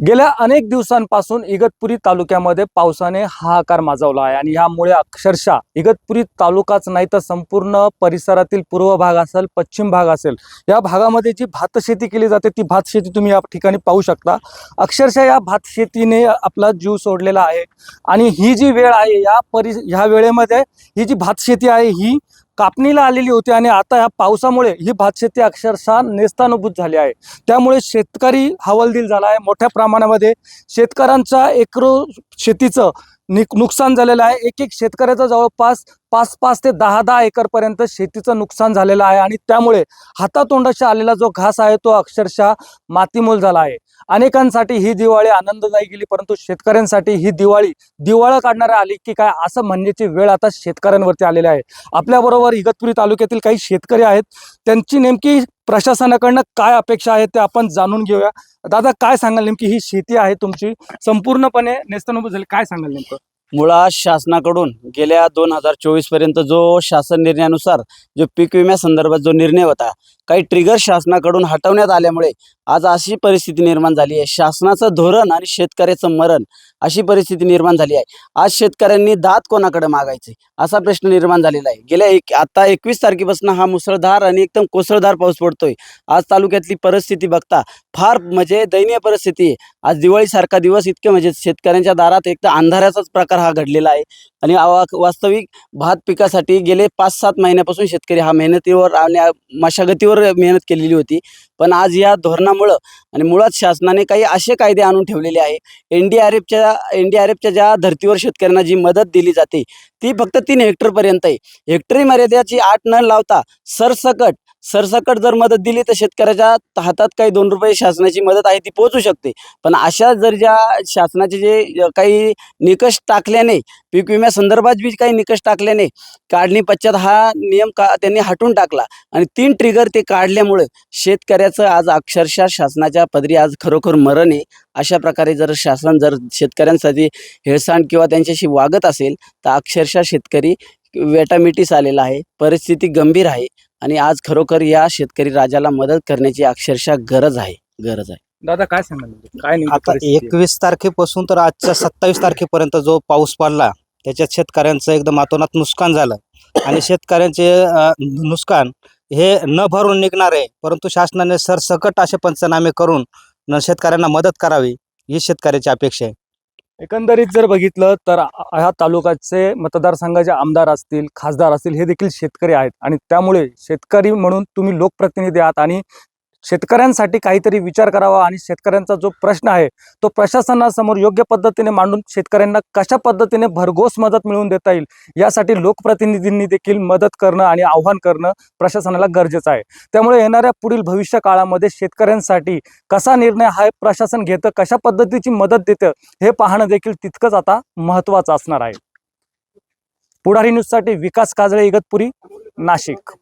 गेल्या अनेक दिवसांपासून इगतपुरी तालुक्यामध्ये पावसाने हाहाकार माजवला आहे आणि यामुळे अक्षरशः इगतपुरी तालुकाच नाही तर संपूर्ण परिसरातील पूर्व भाग असेल, पश्चिम भाग असेल, या भागामध्ये जी भात शेती केली जाते ती भात शेती तुम्ही या ठिकाणी पाहू शकता। अक्षरशः या भात शेतीने आपला जीव सोडलेला आहे आणि ही जी वेळ आहे ह्या वेळेमध्ये ही जी भात शेती आहे ही कापणीला आलेली होती आणि आता या पावसामुळे ही भात शेती अक्षरशः नेस्तानाबूत झाली आहे। त्यामुळे शेतकरी हवालदिल झाला आहे। मोठ्या प्रमाणामध्ये शेतकऱ्यांचा एकरो शेतीचं नुकसान झालेलं आहे। एक एक शेतकऱ्याचं जवळपास 5 ते 10 एकरपर्यंत शेतीचं नुकसान झालेलं आहे आणि त्यामुळे हातातोंडाशी आलेला जो घास आहे तो अक्षरशः मातीमोल झाला आहे। अनेकांसाठी ही दिवाळी आनंददायी गेली, परंतु शेतकऱ्यांसाठी ही दिवाळी दिवाळं काढणाऱ्या आली की काय असं म्हणण्याची वेळ आता शेतकऱ्यांवरती आलेली आहे। आपल्याबरोबर इगतपुरी तालुक्यातील काही शेतकरी आहेत, त्यांची नेमकी प्रशासनाकडनं काय अपेक्षा आहे ते आपण जाणून घेऊया। दादा, काय सांगाल, नेमकी ही शेती आहे तुमची संपूर्णपणे नेस्तनाबूत झाली, काय सांगाल नेमकं? मुळात शासनाकडून गेल्या 2024 पर्यंत जो शासन निर्णयानुसार जो पीक विम्यासंदर्भात जो निर्णय होता, काही ट्रिगर शासनाकडून हटवण्यात आल्यामुळे आज अशी परिस्थिती निर्माण झाली आहे। शासनाचं धोरण आणि शेतकऱ्याचं मरण अशी परिस्थिती निर्माण झाली आहे। आज शेतकऱ्यांनी दात कोणाकडे मागायचे असा प्रश्न निर्माण झालेला आहे। गेल्या आता 21 तारखेपासून हा मुसळधार आणि एकदम कोसळधार पाऊस पडतोय। आज तालुक्यातली परिस्थिती बघता फार म्हणजे दयनीय परिस्थिती आहे। आज दिवाळीसारखा दिवस इतके म्हणजे शेतकऱ्यांच्या दारात एक तर अंधाराचाच प्रकार हा घडलेला आहे आणि वास्तविक भात पिकासाठी गेले 5-7 महिन्यापासून शेतकरी हा मेहनतीवर आणि मशागतीवर मेहनत केलेली होती। पण आज या धोरणामुळं आणि मुळात शासनाने काही असे कायदे आणून ठेवलेले आहे। एनडीआरएफच्या ज्या धर्तीवर शेतकऱ्यांना जी मदत दिली जाते ती फक्त 3 हेक्टरपर्यंत आहे। हेक्टरी मर्यादेची 8 न लावता सरसकट जर मदत दिली तर शेतकऱ्याच्या हातात काही 2 रुपये शासनाची मदत आहे ती पोहोचू शकते। पण अशा जर ज्या शासनाचे जे काही निकष टाकल्याने पीक विम्यासंदर्भात बी काही निकष टाकल्याने काढणी पश्चात हा नियम त्यांनी हटवून टाकला आणि 3 ट्रिगर ते काढल्यामुळे शेतकऱ्याचं आज अक्षरशः शासनाच्या पदरी आज खरोखर मरण आहे। अशा प्रकारे जर शासन जर शेतकऱ्यांसाठी हेळसांड किंवा त्यांच्याशी वागत असेल तर अक्षरशः शेतकरी वेटामिटीस आलेला आहे। परिस्थिती गंभीर आहे आणि आज खरोखर या शेतकरी राजाला मदत करण्याची अक्षरशः गरज आहे। दादा, काय सांगाल, काय नेमकी आता परिस्थिती आहे? 21 तारखेपासून तर आजच्या 27 तारखेपर्यंत जो पाऊस पडला त्याच्यात शेतकऱ्यांचं एकदम अतोनात नुकसान झालं आणि शेतकऱ्यांचे नुकसान हे न भरून निघणार आहे, परंतु शासनाने सरसकट असे पंचनामे करून शेतकऱ्यांना मदत करावी ही शेतकऱ्याची अपेक्षा आहे। एकंदरीत जर बघितलं तर ह्या तालुक्याचे मतदारसंघाचे आमदार असतील, खासदार असतील, हे देखील शेतकरी आहेत आणि त्यामुळे शेतकरी म्हणून तुम्ही लोकप्रतिनिधी आहात आणि शेतकऱ्यांसाठी काहीतरी विचार करावा आणि शेतकऱ्यांचा जो प्रश्न आहे तो प्रशासनासमोर योग्य पद्धतीने मांडून शेतकऱ्यांना कशा पद्धतीने भरघोस मदत मिळवून देता येईल यासाठी लोकप्रतिनिधींनी देखील मदत करणं आणि आव्हान करणं प्रशासनाला गरजेचं आहे। त्यामुळे येणाऱ्या पुढील भविष्य काळामध्ये शेतकऱ्यांसाठी कसा निर्णय हा प्रशासन घेतं, कशा पद्धतीची मदत देतं हे पाहणं देखील तितकंच आता महत्त्वाचं असणार आहे। पुढारी न्यूजसाठी विकास काजळे, इगतपुरी, नाशिक।